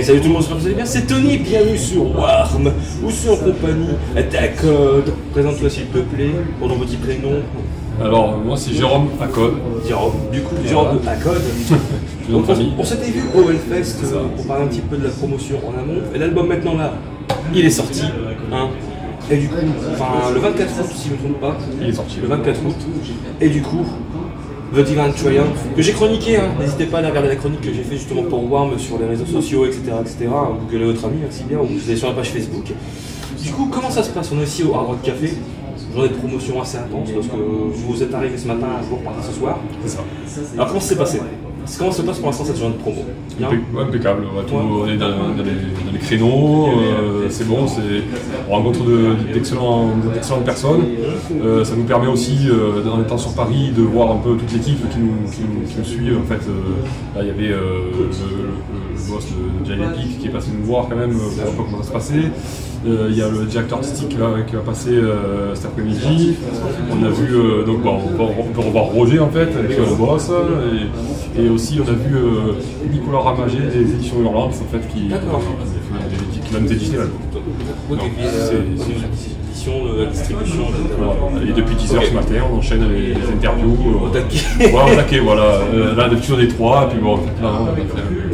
salut tout le monde, j'espère que vous allez bien, c'est Tony, bienvenue sur Warm, ou sur en compagnie d'Acode. Présente-toi s'il te plaît, pour ton petit prénom. Alors, moi c'est Jérôme Acode. Jérôme, du coup, Jérôme de Acode. Donc, on s'était vu au Hellfest pour parler un petit peu de la promotion en amont, et l'album maintenant là, il est sorti, hein. Et du coup, enfin le 24 août si je ne me trompe pas, Il est sorti le 24 août, et du coup, The Divine Triumph, que j'ai chroniqué, hein. N'hésitez pas à aller regarder la chronique que j'ai fait justement pour Warm sur les réseaux sociaux, etc. Vous googlez votre ami, merci bien, ou vous allez sur la page Facebook. Du coup, comment ça se passe? On est ici au Hard Rock Café, journée de promotion assez intense, parce que vous êtes arrivé ce matin, vous repartez ce soir. C'est ça. Alors comment ça s'est passé? Comment se passe pour l'instant cette journée de promo? Impeccable, on est dans les créneaux, c'est bon, on rencontre d'excellentes personnes. Ça nous permet aussi, en étant sur Paris, de voir un peu toute l'équipe qui nous suit. En fait, là, il y avait le boss de Giant Peak qui est passé nous voir quand même, pour un peu comment ça se passait. Il y a le directeur artistique là, qui va passer cet après-midi. On a vu, donc on peut revoir Roger en fait, avec le boss. Et aussi on a vu Nicolas Ramager des éditions Hurlantes en fait qui va nous éditer là. La distribution, et depuis 10h ce matin, on enchaîne les interviews. Au taquet, voilà. Là, depuis on est 3, et puis bon, là,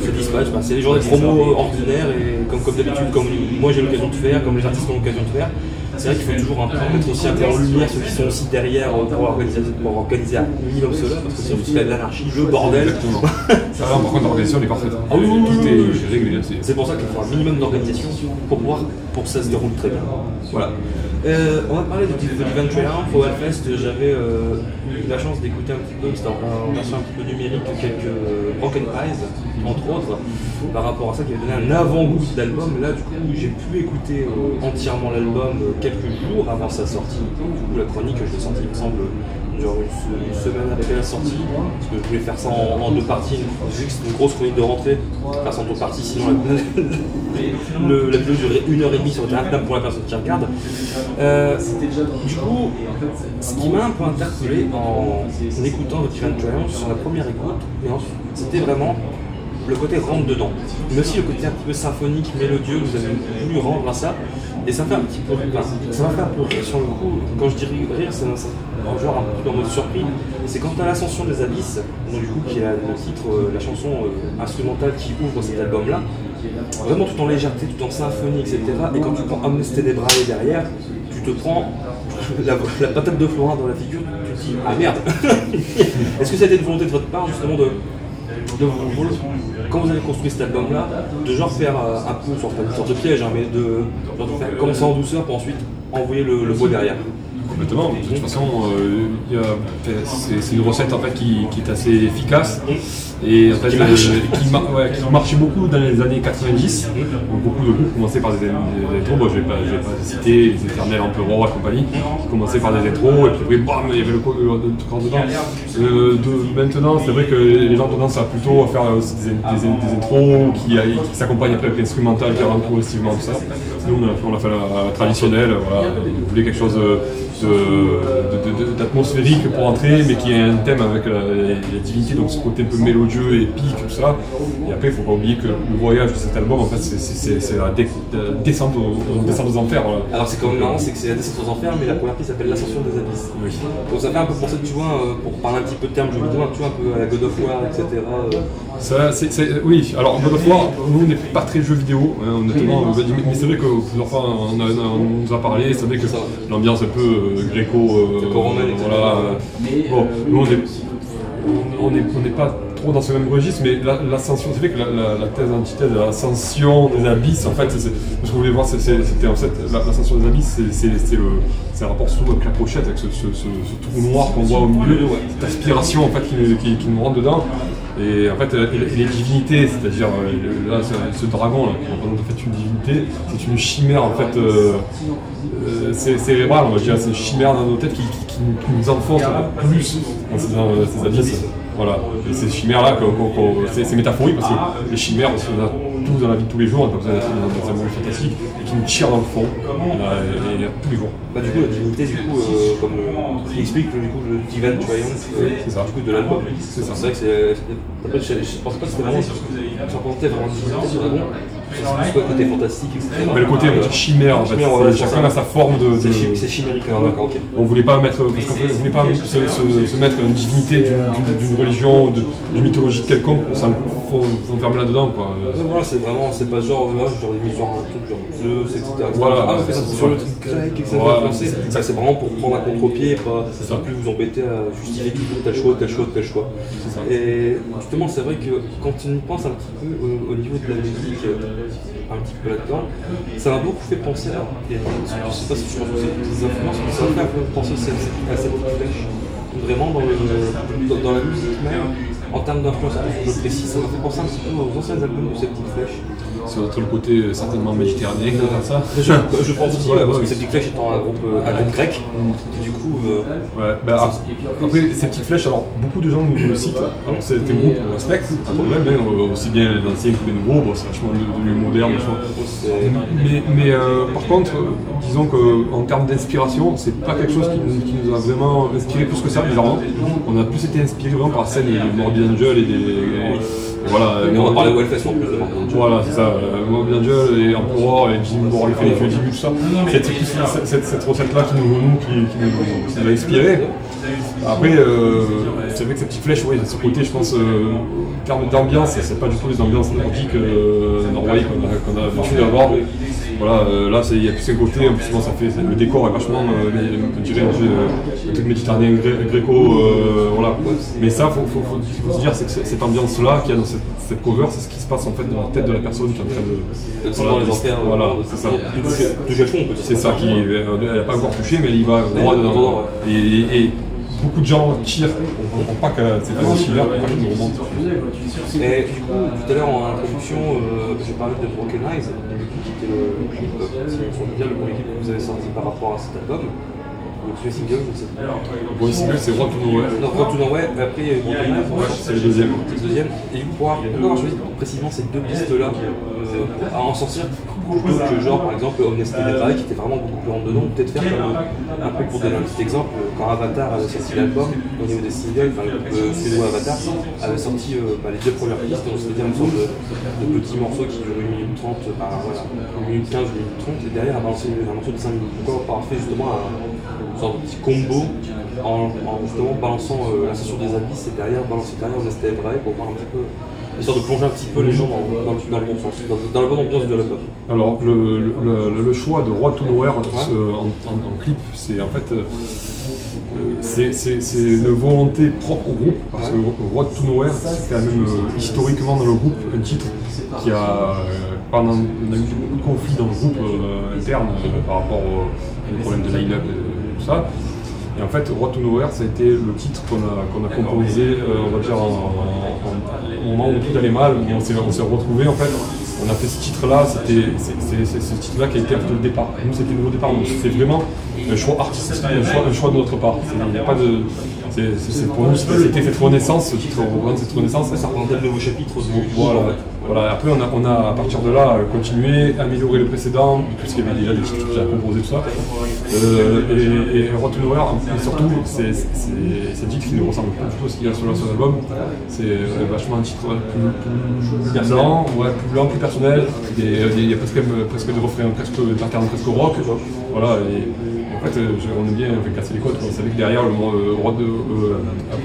se dispatch, c'est les journées de promo ordinaires, et comme d'habitude, comme moi j'ai l'occasion de faire, comme les artistes ont l'occasion de faire. C'est vrai qu'il faut toujours un peu mettre aussi un peu en lumière ceux qui sont aussi derrière pour organiser un minimum cela, parce que sinon tu fais de l'anarchie, le bordel. Exactement. Par contre, l'organisation est parfaite. Ah oui, tout est réglé. C'est pour ça qu'il faut un minimum d'organisation pour que ça se déroule très bien. Voilà. On va parler de Divine Triumph au Hellfest. J'avais eu la chance d'écouter un petit peu, c'était en version un petit peu numérique, quelques Broken Eyes, entre autres, par rapport à ça qui avait donné un avant-goût d'album. Là, du coup, j'ai pu écouter entièrement l'album quelques jours avant sa sortie. Du coup, la chronique, je l'ai sortie, il me semble, genre une semaine après la sortie, parce que je voulais faire ça en deux parties, vu que c'est une grosse chronique de rentrée, faire ça en deux parties, sinon la vidéo durait 1h30 sur Internet pour la personne qui regarde. Du coup, ce qui m'a un peu interpellé en écoutant The Divine Triumph sur la première écoute, c'était vraiment le côté rentre dedans, mais aussi le côté un petit peu symphonique, mélodieux que vous avez voulu rendre à ça. Et ça fait un petit peu rire, ça m'a fait un peu rire sur le coup. Quand je dis rire, c'est genre un peu en mode surpris. C'est quand à l'Ascension des Abysses, donc du coup qui est le titre, la chanson instrumentale qui ouvre cet album-là, vraiment tout en légèreté, tout en symphonie, etc. Et quand tu prends Omnes Tenebrae derrière, tu te prends la patate de Florin dans la figure, tu te dis ah merde. Est-ce que ça a été une volonté de votre part justement de vous, quand vous avez construit cet album-là, de genre faire un peu, une sorte de piège, hein, mais de faire commencer en douceur pour ensuite envoyer le beau derrière? Complètement, de toute façon, c'est une recette en fait qui est assez efficace et en fait, qui marchait beaucoup dans les années 90. Donc, beaucoup de groupes commençaient par des intros, bon, je vais pas citer les éternels Emperor et compagnie, qui commençaient par des intros et puis après, bam, il y avait le truc en dedans. Maintenant, c'est vrai que les gens ont tendance à plutôt faire aussi des intros qui s'accompagnent après avec l'instrumental qui rend progressivement tout ça. Nous, on a fait la traditionnelle, voilà, on voulait quelque chose d'atmosphérique pour entrer, mais qui est un thème avec la divinité, donc ce côté un peu mélodieux, épique, tout ça. Et après, il ne faut pas oublier que le voyage de cet album, en fait, c'est la descente aux enfers. Voilà. Alors c'est quand même marrant, c'est que c'est la descente aux enfers, mais la première pièce s'appelle l'Ascension des Abysses. Oui. Donc ça fait un peu penser, tu vois, pour parler un petit peu de termes jeux vidéo, tu vois, un peu à la God of War, etc. Oui, alors God of War, nous on n'est pas très jeux vidéo, hein, honnêtement, mais c'est vrai que plusieurs fois on nous a parlé, c'est vrai que l'ambiance un peu gréco-romaine, voilà. Bon, nous on n'est pas trop dans ce même registre, mais l'ascension, c'est vrai que la thèse antithèse de l'ascension des abysses, en fait, ce que je voulais voir, c'était en fait l'ascension des abysses, c'est un rapport surtout avec la pochette, avec ce trou noir qu'on voit au milieu, cette aspiration en fait qui nous rentre dedans. Et en fait, les divinités, c'est-à-dire là, ce dragon là, qui représente en fait une divinité, c'est une chimère en fait cérébrale, on va dire, c'est une chimère dans nos têtes qui nous enfonce plus dans ces abysses. Voilà, et ces chimères-là, c'est métaphorique parce que les chimères, on a tous dans la vie de tous les jours, on a besoin d'être dans un monde fantastique, et qui nous tire dans le fond, et tous les jours. Bah, du coup, la divinité, comme il explique, du coup, le Divine Triumph du coup, de l'album. C'est vrai que c'est. Je pensais pas que c'était vraiment. Je représentais vraiment une divinité ce dragon. C'est plus le côté fantastique, etc. Mais le côté chimère, en fait. Chacun a sa forme de. C'est chimérique, d'accord, ok. On voulait pas mettre, parce qu'on voulait pas se mettre une divinité d'une religion, d'une mythologie quelconque, on s'enferme là-dedans, quoi. Voilà, c'est vraiment, c'est pas genre des histoires un truc genre Zeus, etc. Voilà. Ah, mais c'est sur le truc grec, etc. Ça, c'est vraiment pour prendre un contre-pied et pas plus vous embêter à justifier qu'il faut tel choix. Et justement, c'est vrai que quand on pense un petit peu au niveau de la musique, un petit peu là-dedans, ça m'a beaucoup fait penser à. Je sais pas si je pense que c'est des influences, mais ça m'a fait penser à cette petite flèche. Vraiment dans la musique même, en termes d'influence précise, ça m'a fait penser un petit peu aux anciens albums de cette petite flèche. C'est notre le côté certainement méditerranéen, comme ça. Je pense aussi, parce que cette petite flèche étant un groupe grec, du coup. Après, ces petites flèches, alors beaucoup de gens nous le citent, alors c'est des groupes qu'on respecte, pas de problème, aussi bien les anciens que les nouveaux, c'est vachement devenu moderne. Mais par contre, disons qu'en termes d'inspiration, c'est pas quelque chose qui nous a vraiment inspiré plus que ça, bizarrement. On a plus été inspiré vraiment par la scène de Morbid Angel et voilà. Mais on va parler de Wellfest en plus de Morbid Angel. Voilà, c'est ça. Morbid Angel et Emperor et Jim Morley, tout ça. C'est plus cette recette-là qui nous a inspiré. Après, c'est vrai que ces petites flèches, oui, de ce côté, je pense, en termes d'ambiance, c'est pas du tout les ambiances nordiques norvégiennes qu'on a l'habitude d'avoir. Voilà, là, il y a plus un côté, en plus, ça fait, le décor est vachement, on dirait, un truc méditerranéen, gréco, voilà. Mais ça, faut se dire, c'est que cette ambiance-là qu'il y a dans cette cover, c'est ce qui se passe en fait dans la tête de la personne qui est en train de. Dans les enfers, voilà, c'est ça. Toucher fond, peut-être. C'est ça, elle n'a pas encore touché, mais il va droit dedans. Et beaucoup de gens tirent, on ne comprend pas que c'est pas aussi là, qui nous remonte. Et du coup, tout à l'heure en introduction, j'ai parlé de Broken Eyes, qui était le clip, si on peut dire, le premier clip que vous avez sorti par rapport à cet album. Le premier single, je ne sais pas. Le premier single, c'est Road to Nowhere. Non, Road to Nowhere, et après, Broken Eyes, c'est le deuxième. C'est le deuxième. Et du coup, pourquoi avoir choisi précisément ces deux pistes-là à en sortir plutôt que genre par exemple Omnesty Devrae qui était vraiment beaucoup plus rentre dedans, peut-être faire un peu pour donner un petit exemple, quand Avatar avait sorti l'album, au niveau des singles, enfin le groupe suédois Avatar avait sorti les deux premières pistes, donc c'est-à-dire une sorte de petits morceaux qui durent 1 minute 30, 1 minute 15, 1 minute 30, et derrière à balancer un morceau de 5 minutes. Pourquoi avoir fait justement une sorte de petit combo en justement balançant la session des abysses et derrière balancer derrière Omnesty Devrae pour voir un petit peu, histoire de plonger un petit peu les gens dans le bon sens, dans la bonne ambiance de l'album. Alors le choix de Road to Nowhere en clip, c'est en fait c'est une volonté propre au groupe, parce que Road to Nowhere c'est quand même historiquement dans le groupe un titre qui a on a eu beaucoup de conflits dans le groupe interne par rapport aux problèmes de line-up et tout ça. Et en fait, Road to Nowhere, ça a été le titre qu'on a composé, on va dire, au moment où tout allait mal, où on s'est retrouvés en fait. On a fait ce titre-là, c'est ce titre-là qui a été un peu le départ. Nous, c'était le nouveau départ, donc c'était vraiment un choix artistique, un choix de notre part. Il n'y a pas de. Pour nous, c'était cette renaissance, ce titre représente cette renaissance. Ça représentait le nouveau chapitre. Voilà. Après, on a à partir de là continué, amélioré le précédent, puisqu'il y avait déjà des titres déjà composés, tout ça. Et Road to Nowhere, et surtout, c'est un titre qui ne ressemble pas du tout à ce qu'il y a sur l'album. C'est vachement un titre plus blanc, plus personnel. Il y a presque des refrains, presque rock. Voilà. En fait, on aime bien casser les codes. On savait que derrière, après,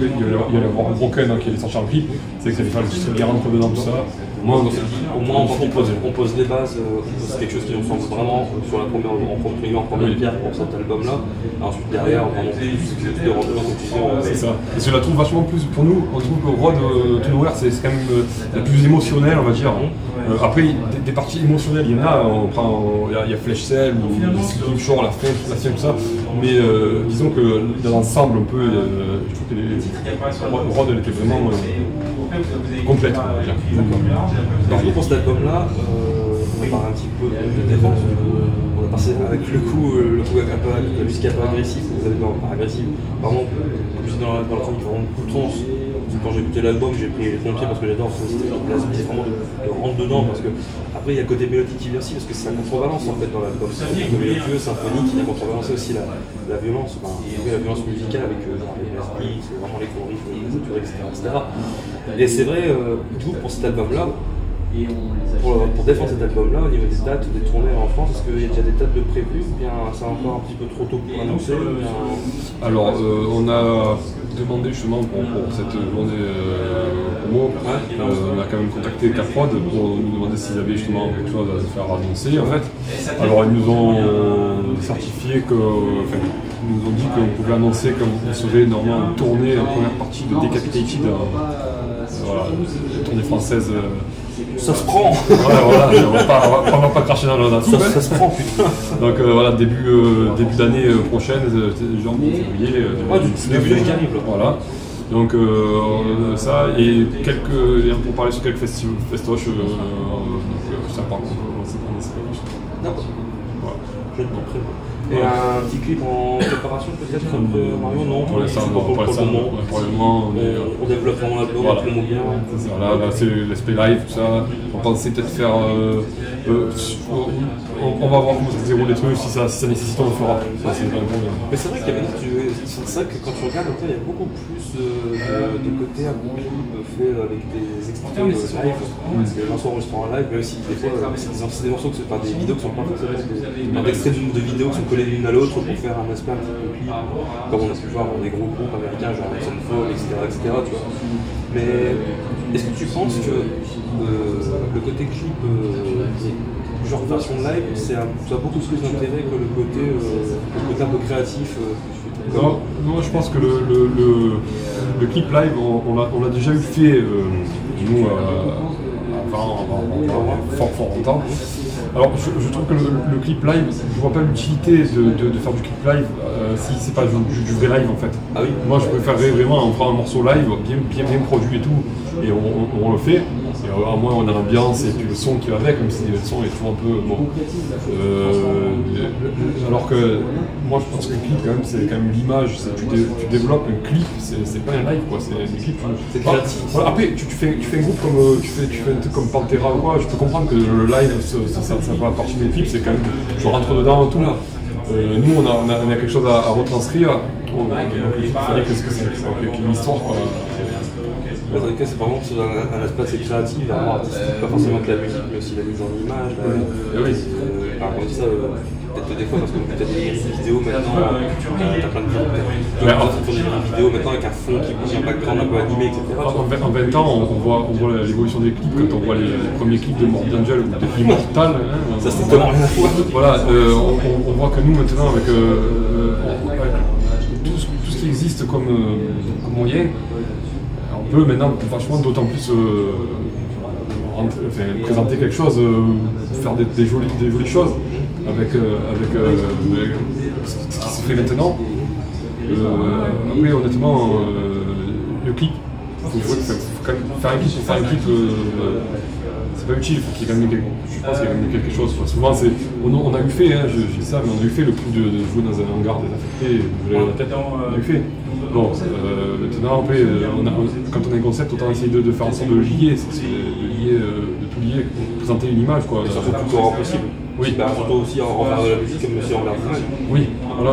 il y allait avoir Broken qui allait sortir en clip. C'est que ça allait faire le titre qui rentre dedans, tout ça. Au moins, on pose les bases, c'est quelque chose qui nous semble vraiment sur la première pierre pour cet album-là. Ensuite, derrière, on va plus de rentre dedans, comme tu disais. C'est ça. Et je la trouve vachement plus, pour nous, on trouve que Road to Nowhere, c'est quand même la plus émotionnelle, on va dire. Après, des parties émotionnelles, il y en a. Il y a Flesh Cell, ou Sleeping Shore, la fin, tout ça. Mais disons que dans l'ensemble, un peu, je trouve que Road, elle était vraiment complète. Alors, pour cet album-là, on va parler un petit peu de défense. On a passé avec le coup la musique un peu agressive, pas agressive, vraiment plus dans la forme qui vraiment beaucoup de sens. Quand j'ai écouté l'album, j'ai pris les pompiers parce que j'adore cette place, vraiment de rentrer dedans, parce que après il y a le côté mélodique qui vient aussi, parce que c'est la contrebalance en fait dans l'album. C'est un peu mélodieux, symphonique, il a contrebalancé aussi la violence, la violence musicale avec l'esprit, c'est vraiment les chorifs, les saturés, etc. Et c'est vrai, du coup pour cet album-là, pour défendre cet album-là, au niveau des dates, des tournées en France, est-ce qu'il y a déjà des dates de prévues ou bien c'est encore un petit peu trop tôt pour annoncer Alors, on a demandé justement pour cette journée promo, on a quand même contacté Caprod pour nous demander s'ils avaient justement quelque chose à faire annoncer en fait. Alors ils nous ont certifié que, enfin, ils nous ont dit qu'on pouvait annoncer qu'on serait normalement en tournée en première partie de Decapitated, voilà, tournée française. Ça se prend. Voilà, on va pas cracher dans la soupe. Ça se prend, putain. Donc voilà, début d'année prochaine, janvier, février. Début d'année qui arrive. Voilà. Donc ça, et pour parler sur quelques festoches, ça part. D'accord. Voilà. Je te prie. Et un petit clip en préparation peut-être Mario? Non, pour l'instant, pour le moment, on développe vraiment l'album, on promo bien. Là, c'est l'aspect live, tout ça. On pensait peut-être faire. On va voir comment ça se déroule les trucs, si ça nécessite, on le fera. Mais c'est vrai qu'il y avait c'est ça que quand tu regardes, il y a beaucoup plus de côté un peu fait avec des extraits live. Parce que les gens sont enregistrés en live, même si des fois c'est des morceaux que c'est pas des vidéos qui sont pas forcément des extraits de vidéos qui sont collés l'une à l'autre pour faire un aspect un petit peu clip, comme on a pu voir dans des gros groupes américains genre Sunfall, etc. Tu vois. Mais est-ce que tu penses que le côté clip genre version live, ça a beaucoup plus d'intérêt que le côté un peu créatif Non, je pense que le clip live, on l'a déjà eu fait, nous, avant fort longtemps. Alors, je trouve que le clip live, je vois pas l'utilité de faire du clip live si c'est pas du vrai live en fait. Ah oui. Moi, je préférerais vraiment en faire un morceau live, bien produit et tout, et on le fait. Et à moins on a l'ambiance et puis le son qui va avec, même si le son est toujours un peu bon. Alors que moi je pense que le clip quand même c'est quand même l'image, tu développes un clip, c'est pas un live quoi, c'est des clips. C'est créatif. Voilà, après tu fais un groupe comme tu fais un truc comme Pantera ou quoi, je peux comprendre que le live ça va partir des clips, c'est quand même je rentre dedans et tout. Nous on a quelque chose à retranscrire, donc il fallait que c'est une histoire quoi. C'est vraiment un aspect assez créatif, vraiment artistique, pas forcément que la musique, mais aussi la mise en image. Par contre, ça, peut-être des fois, parce que peut-être des vidéos maintenant, t'as plein de vidéos. Des vidéos maintenant avec un fond qui bouge, un background un peu animé, etc. En 20 ans, on voit l'évolution des clips, quand on voit les premiers clips de Morbid Angel ou de Immortal. Ça, c'est tellement rien à voir. Voilà, on voit que nous, maintenant, avec tout ce qui existe comme moyen, on peut maintenant vachement d'autant plus présenter quelque chose, faire des jolies choses avec ce qui se fait maintenant. Après honnêtement le clip, faut quand même faire un clip pour faire un clip, c'est pas utile, faut qu'il y ait quand même je pense qu'il y a quand même quelque chose. Souvent on a eu fait, hein, je dis ça, mais on a eu fait le coup de jouer dans un hangar désaffecté, de la tête, on a eu fait. Bon, maintenant après, quand on a un concept, autant essayer de faire en sorte de lier, de tout lier, présenter une image quoi. Et surtout plus cohérent possible. Oui. Surtout aussi envers la musique comme aussi envers l'image. Oui, voilà.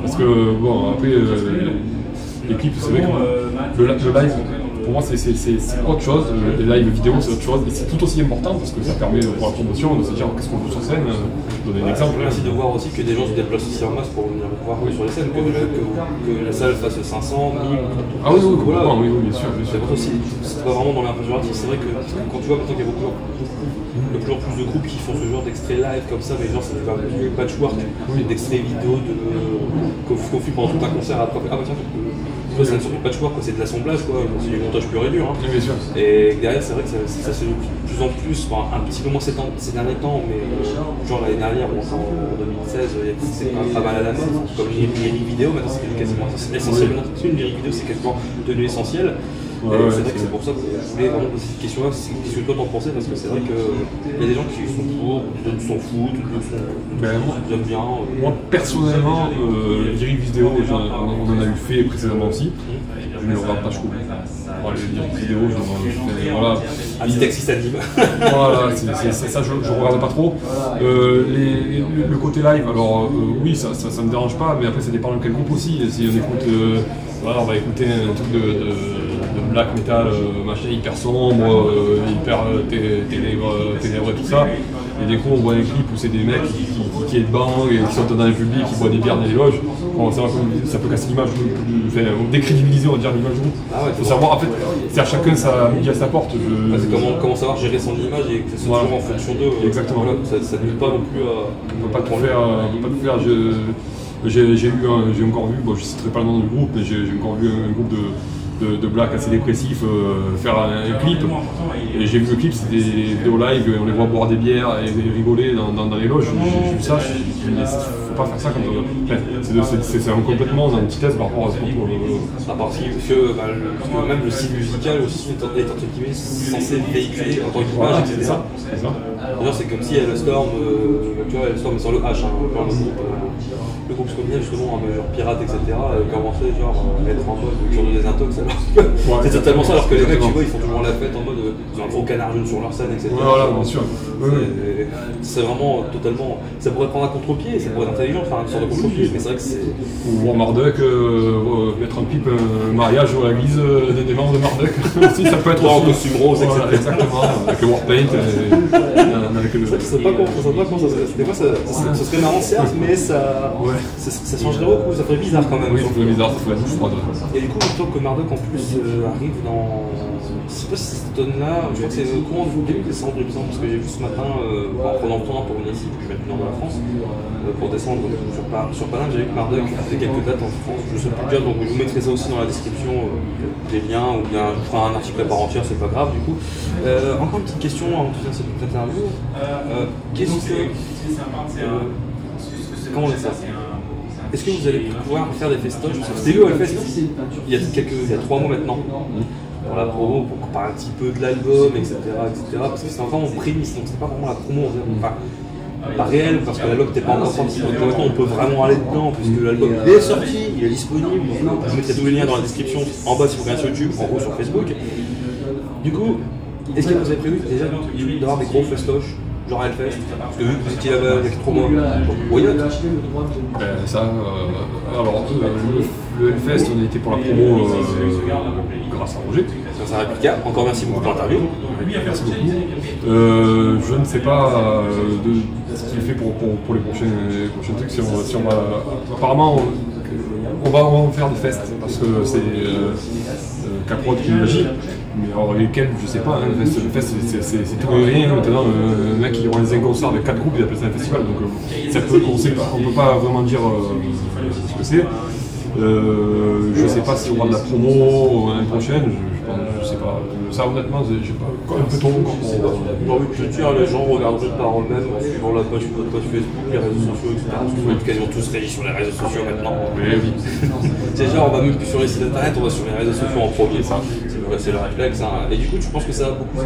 Parce que bon, après les clips, c'est vrai que le live, pour moi c'est autre chose, les live vidéo c'est autre chose, et c'est tout aussi important parce que ça permet pour la promotion de se dire qu'est-ce qu'on joue sur scène. Je vais donner un exemple. Merci de voir aussi que des gens se déplacent aussi en masse pour venir voir sur les scènes, que la salle fasse 500, 1000. Ah oui, bien sûr. C'est pas vraiment dans l'image artiste, c'est vrai que quand tu vois maintenant qu'il y a de plus en plus de groupes qui font ce genre d'extrait live comme ça, mais genre c'est du patchwork, d'extraits vidéo qu'on fait pendant tout un concert après. Ah bah tiens, c'est une sorte de patchwork, c'est de l'assemblage, c'est du montage pur et dur. Hein. Bien sûr. Et derrière, c'est vrai que ça c'est de plus en plus, un petit peu moins ces derniers temps, mais genre l'année dernière, en 2016, c'est pas mal à la mode, comme une lyrique vidéo, maintenant c'est quasiment essentiel. Une lyrique vidéo, c'est quasiment devenu essentiel. C'est vrai que c'est pour ça que je voulais vraiment poser cette question-là, qu'est-ce que toi t'en pensais, parce que c'est vrai qu'il y a des gens qui sont pour, d'autres s'en foutent, d'autres aiment bien. Moi personnellement, lyrique vidéo, on en a eu fait précédemment aussi, je ne le regarde pas, je trouve. Les lyriques vidéo, voilà. Un petit texte qui s'anime. Voilà, c'est ça, je ne regarde pas trop. Le côté live, alors oui, ça me dérange pas, mais après ça dépend de quel groupe aussi. Si on écoute, voilà, on va écouter un truc de black metal, machin hyper sombre, hyper ténèbres et tout ça. Et du coup on voit des clips où c'est des mecs qui headbang et qui sont dans les publics, qui boivent des bières dans les loges. Bon, ça peut casser l'image, décrédibiliser on va dire l'image du groupe. Il faut savoir en fait, c'est à chacun sa midi à sa porte. C'est comment savoir gérer son image et que ce soit toujours en fonction d'eux. Exactement. Voilà, ça ne nuit pas non plus à. On peut pas tout faire. J'ai encore vu, bon, je ne citerai pas le nom du groupe, mais j'ai encore vu un groupe de black assez dépressif faire un clip. Et j'ai vu le clip, c'était des vidéos live, on les voit boire des bières et rigoler dans les loges. J'ai vu ça, je me suis dit, il ne faut pas faire ça comme c'est complètement une antithèse par rapport à ce groupe. Parce que même le style musical aussi est entre guillemets censé véhiculer en tant qu'image, etc. C'est ça. D'ailleurs, c'est comme si Hellstorm, tu vois, Hellstorm est sur le H, le groupe Scomia justement, genre pirate, etc. Commençait genre à être en mode sur des intox. C'est totalement ça, alors que les mecs, tu vois, ils font toujours la fête en mode ils ont un gros canard jaune sur leur scène, etc. Voilà, bien sûr. C'est vraiment totalement. Ça pourrait prendre un contre-pied, ça pourrait être intelligent de faire une sorte de contre-pied, mais c'est vrai que c'est. Ou voir Marduk mettre un clip, un mariage à l'église des membres de Marduk. Si, ça peut être en costume rose, etc. Exactement, avec le Warpaint. Ça serait pas con, des fois ça serait marrant certes, mais ça changerait beaucoup, ça ferait bizarre quand même. Oui, ça ferait bizarre, ça ferait bizarre. Et du coup, plutôt que Marduk en plus arrive dans. Je sais pas si cette tonne-là, je crois que c'est le courant du début décembre, il me semble, parce que j'ai vu ce matin, en prenant le temps pour venir ici, puis je vais être dans la France, pour descendre sur Paname, j'ai vu que Marduk a fait quelques dates en France, je sais plus déjà, donc je vous mettrai ça aussi dans la description, des liens, ou bien je ferai un article à part entière, c'est pas grave du coup. Encore une petite question avant de finir cette petite interview. Qu'est-ce que. Comment on dit ça? Est-ce que vous allez pouvoir faire des festoches? C'était vu au Hellfest il y a 3 mois maintenant. Pour la promo, pour parler un petit peu de l'album, etc., parce que c'est encore en prémisse, donc c'est pas vraiment la promo, enfin, pas réelle, parce que l'album n'était pas encore sorti, donc maintenant on peut vraiment aller dedans, puisque l'album est sorti, il est disponible, donc je mettrai tous les liens dans la description, en bas si vous regardez sur YouTube, en haut sur Facebook. Du coup, est-ce que vous avez prévu déjà d'avoir des gros festoches, genre Hellfest, parce que vu que vous étiez là-bas il y a 3 mois, why not? Alors, le Hellfest, on a été pour la promo grâce à Roger. Ça réplica. Encore merci beaucoup pour l'interview. Merci beaucoup. Je ne sais pas ce qu'il fait pour les prochains trucs. Si on va, apparemment, on va faire des fests parce que c'est Caprod qui nous dit. Mais alors lesquels, je sais pas, hein, le fest c'est tout et rien. Maintenant, un mec qui organise un concert avec 4 groupes, il appelle ça un festival. Donc ça peut, on peut pas vraiment dire ce que c'est. Je sais pas s'il y aura de la promo l'année prochaine, je sais pas. Ça honnêtement, j'ai pas un peu trop encore. J'ai envie de te dire, les gens regardent juste par eux-mêmes en suivant la page Facebook, les réseaux sociaux, etc. Parce qu'on est quasiment tous réunis sur les réseaux sociaux maintenant. Oui. C'est genre, on va même plus sur les sites internet, on va sur les réseaux sociaux en premier. C'est le réflexe. Hein. Et du coup, tu penses que ça va beaucoup.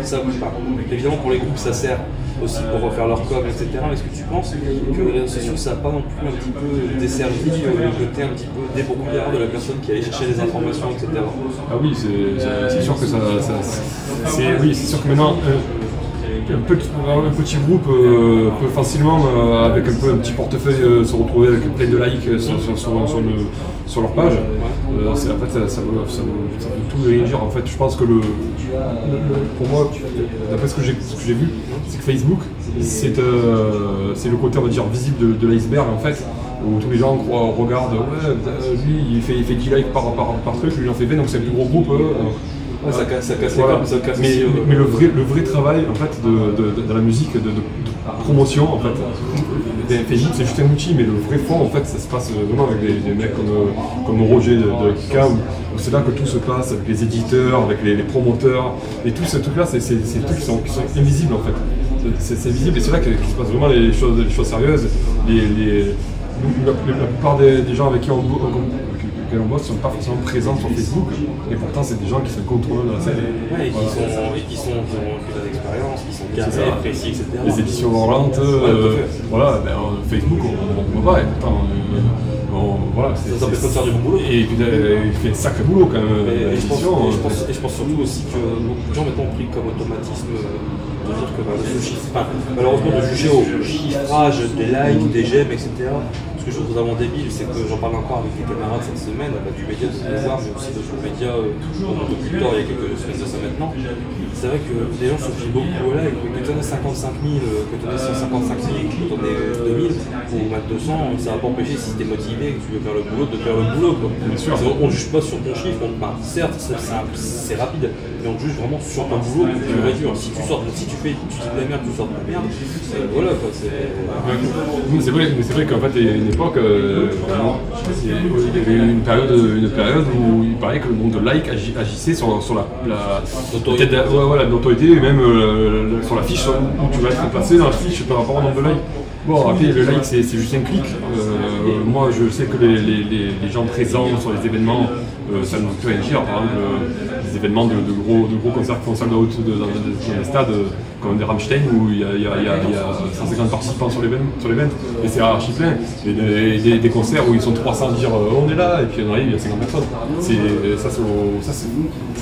Évidemment, pour les groupes, ça sert aussi pour refaire leur com, etc. Mais est-ce que tu penses que les réseaux sociaux, ça n'a pas non plus un petit peu desservi le côté un petit peu débrouillard de la personne qui allait chercher des informations, etc. Ah oui, c'est sûr que c'est sûr que maintenant un petit groupe peut facilement, avec un petit portefeuille, se retrouver avec plein de likes sur leur page. En fait, ça veut tout dire. En fait, je pense que pour moi, d'après ce que j'ai vu, c'est que Facebook, c'est le côté, on va dire, visible de l'iceberg, en fait, où tous les gens regardent, lui, il fait 10 likes par truc, lui il en fait 20, donc c'est le plus gros groupe. Ça casse voilà. ça casse mais le vrai travail en fait de la musique, de promotion en fait, Facebook c'est juste un outil, mais le vrai fond en fait ça se passe vraiment avec des mecs comme Roger de Kika, où c'est là que tout se passe, avec les éditeurs, avec les promoteurs, et tout ce truc là c'est des trucs qui sont invisibles en fait. C'est visible et c'est là qu'il se passe vraiment les choses sérieuses. La plupart des gens avec qui on bosse ne sont pas forcément présents sur Facebook, et pourtant c'est des gens qui sont contrôleurs de la scène. Ouais, qui ont plus d'expérience, qui sont carrés, précis, etc. Les éditions Orlantes, voilà, Facebook on voit pas, et pourtant voilà, ça s'appelle pas de faire du bon boulot. Et il fait un sacré boulot quand même. Et je pense surtout aussi que beaucoup de gens maintenant ont pris comme automatisme de dire que le chiffre, malheureusement de juger au chiffrage des likes, des j'aime, etc. Parce que je trouve vraiment débile, c'est que j'en parle encore avec des camarades cette semaine, du média de pouvoir, mais aussi de son média producteur il y a quelques semaines de ça maintenant. C'est vrai que les gens se fient beaucoup là, et que tu en as 55 000, que tu en as 155 000, que tu en as 2000 ou même 200, ça va pas empêcher si tu es motivé, que tu veux faire le boulot, de faire le boulot. Quoi. On ne juge pas sur ton chiffre, certes c'est rapide, mais on juge vraiment sur ton boulot que tu réduis. Si tu dis de la merde, tu sors de la merde, voilà quoi. C'est vrai qu'en fait, il y a une époque, il y avait une période où il paraît que le nombre de likes agissait sur la notoriété, et même sur la fiche où tu vas être placé dans la fiche par rapport au nombre de likes. Bon, après, le like, c'est juste un clic. Moi, je sais que les gens présents sur les événements, ça nous fait réagir. Par exemple, des événements de gros concerts qui font salle de haute dans des stades comme des Rammstein où il y a 150 participants sur l'event, et c'est archi plein. Et des concerts où ils sont 300 à dire on est là, et puis on arrive, il y a 50 personnes.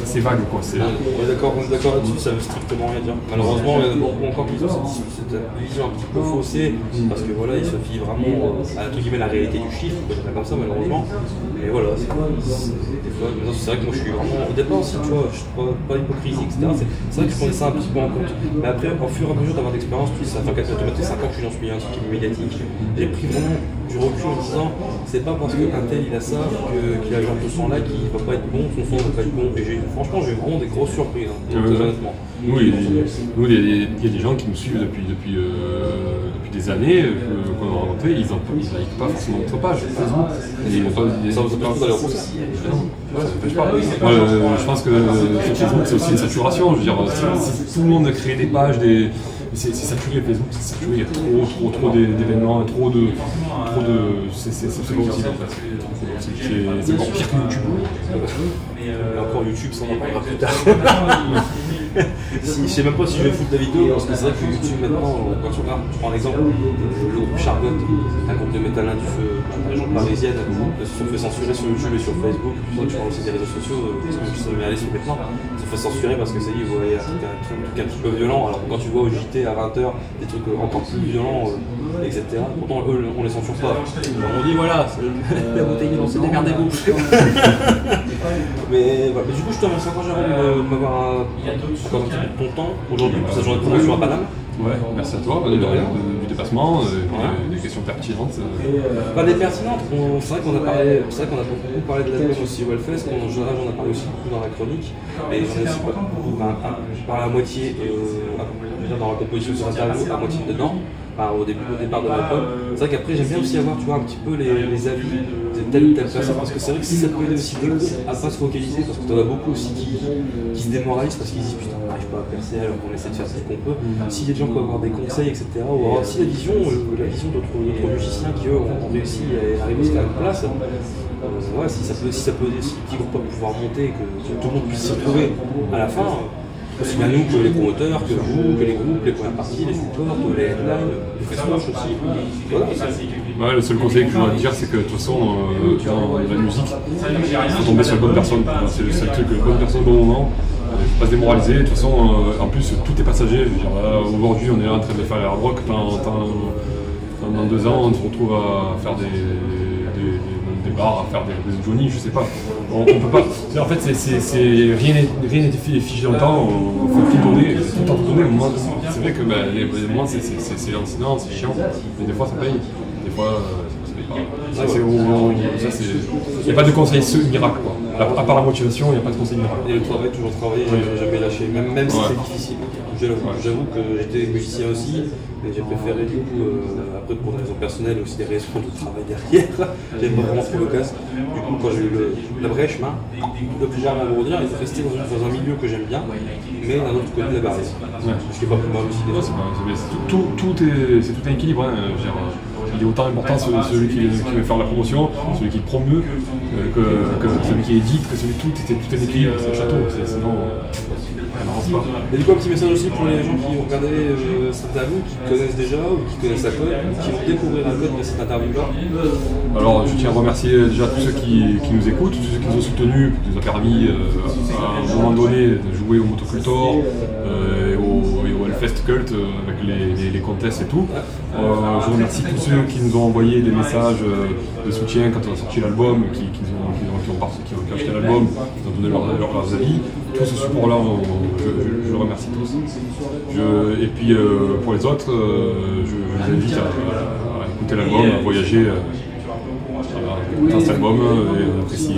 C'est vague, quoi. On est d'accord là-dessus, ça veut strictement rien dire. Malheureusement, il y a beaucoup encore qui ont cette vision un petit peu faussée, parce que voilà, ils se fient vraiment à entre guillemets la réalité du chiffre, on peut dire comme ça malheureusement. Et voilà, des fois, maintenant c'est vrai que moi je suis vraiment au départ aussi, tu vois, je suis pas hypocrisie, etc. C'est vrai que je prenais ça un petit peu en compte. Mais après, au fur et à mesure d'avoir d'expérience, puis ça fait 5 ans que je suis dans ce milieu un truc médiatique, j'ai pris vraiment du recul en disant c'est pas parce qu'un tel il a ça qu'il a genre 200 là qu'il va pas être bon, son son va pas être bon. Et franchement j'ai eu vraiment des grosses surprises, honnêtement. Oui, nous il y a des gens qui nous suivent depuis des années, qu'on a rencontrés, ils like pas forcément notre page Facebook. Ça vous empêche pas d'aller au concert? Je pense que Facebook c'est aussi une saturation. Je veux dire, si tout le monde crée des pages, c'est saturé Facebook, c'est saturé, il y a trop d'événements, trop de. C'est pas possible en fait. C'est encore pire que YouTube. Et encore YouTube, ça on en parlera plus tard. Je sais même pas si je vais foutre la vidéo, parce que c'est vrai que YouTube maintenant, quand tu regardes, tu prends un exemple, le groupe Charlotte, un groupe de métal du feu, la région parisienne, se sont fait censurer sur YouTube et sur Facebook. Tu prends aussi des réseaux sociaux, parce que je suis aller sur maintenant, ils se fait censurer parce que ça y est, vous voyez un truc un petit peu violent, alors que quand tu vois au JT à 20h des trucs encore plus violents, etc. Pourtant eux on les censure pas. On dit voilà, la bouteille c'est démerdez-vous. Mais du coup je te remercie encore Jérôme de m'avoir accordé un petit peu de ton temps aujourd'hui pour cette journée de promotion à Paname. Ouais, merci à toi du déplacement, des questions pertinentes. Pas des pertinentes, c'est vrai qu'on a beaucoup parlé de l'album aussi au Hellfest, j'en ai parlé aussi beaucoup dans la chronique, mais j'en ai aussi beaucoup parlé à moitié dans la composition sur l'interview, à moitié dedans. Au départ de l'album. C'est vrai qu'après j'aime bien aussi avoir un petit peu les avis de telle ou telle personne, parce que c'est vrai que si ça peut aider aussi des groupes à pas se focaliser, parce que t'en as beaucoup aussi qui se démoralisent parce qu'ils disent putain on n'arrive pas à percer alors qu'on essaie de faire ce qu'on peut. Si les gens peuvent avoir des conseils, etc. Ou alors si la vision d'autres musiciens qui eux ont réussi à arriver jusqu'à une place, si ça peut aider ces petits groupes à pouvoir monter, que tout le monde puisse s'y retrouver à la fin. Aussi bien nous que les promoteurs, que vous, que les groupes, les premières parties, les supports, les headlines, les festivals aussi. Voilà. Ouais, le seul conseil que je voudrais te dire, c'est que de toute façon, dans la musique, il faut tomber sur la bonne personne. C'est le seul truc, la bonne personne au bon moment. Il ne faut pas se démoraliser. De toute façon, en plus, tout est passager. Aujourd'hui, on est là en train de faire les hard rock. Dans 2 ans, on se retrouve à faire des bars, à faire des Johnny, je sais pas. On peut pas. En fait, rien n'est figé dans le temps, il faut tout donner, tout le temps tout donner. C'est vrai que les moments, c'est lancinant, c'est chiant, mais des fois ça paye, des fois ça paye pas. Il n'y a pas de conseil miracle, quoi. À part la motivation, il n'y a pas de conseil miracle. Et le travail, toujours travailler, jamais lâcher, même si c'est difficile. J'avoue que j'étais musicien aussi, mais j'ai préféré du coup, après pour des raisons personnelles et aussi des raisons de travail derrière, j'avais pas vraiment fait l'occasion. Du coup quand j'ai eu la brèche, le plus dur à m'abondir, il faut rester dans un milieu que j'aime bien, mais d'un autre côté de la barre. Ce qui est pas plus mal aussi. C'est tout un équilibre. Il est autant important celui qui veut faire la promotion, celui qui promeut, que celui qui édite, que celui tout un équilibre, c'est le château, sinon ça n'avance pas. Et du coup un petit message aussi pour les gens qui ont regardé cette interview, qui connaissent déjà ou qui connaissent la code, qui vont découvrir la code de cette interview-là. Alors je tiens à remercier déjà tous ceux qui nous écoutent, tous ceux qui nous ont soutenus, qui nous ont permis à un moment donné de jouer au Motocultor et au Fest Cult avec les contests et tout. Je remercie tous ceux qui nous ont envoyé des messages de soutien quand on a sorti l'album, qui ont acheté l'album, qui ont donné leurs avis. Tout ce support-là, je remercie tous. Et puis pour les autres, je vous invite à écouter l'album, à voyager. Écouter cet album et apprécier.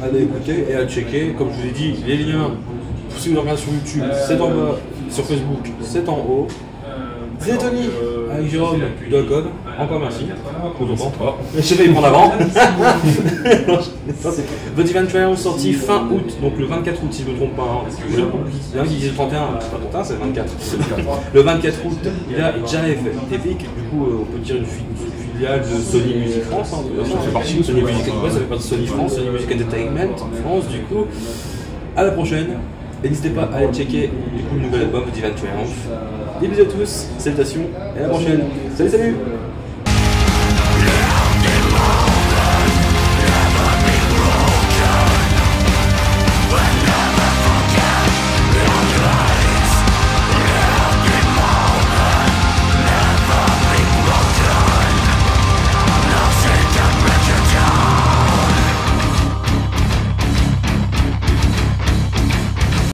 À l'écouter et à le checker. Comme je vous ai dit, les liens, si vous le regardez sur YouTube, c'est en bas, sur Facebook, c'est en haut. C'est Tony, avec Jérôme, de code. Encore merci. Je vais y prendre avant. The Divine Triumph sorti fin août, donc le 24 août si je ne me trompe pas. Il y en a qui disent le 31, c'est pas le 31, c'est le 24. Le 24 août, il a déjà fait Epic, du coup on peut dire une filiale de Sony Music France. Ça fait partie de Sony Music, ça fait partie de Sony France, Sony Music Entertainment en France du coup. À la prochaine, et n'hésitez pas à aller checker du coup le nouvel album The Divine Triumph. Des bisous à tous, salutations et à la prochaine. Salut salut.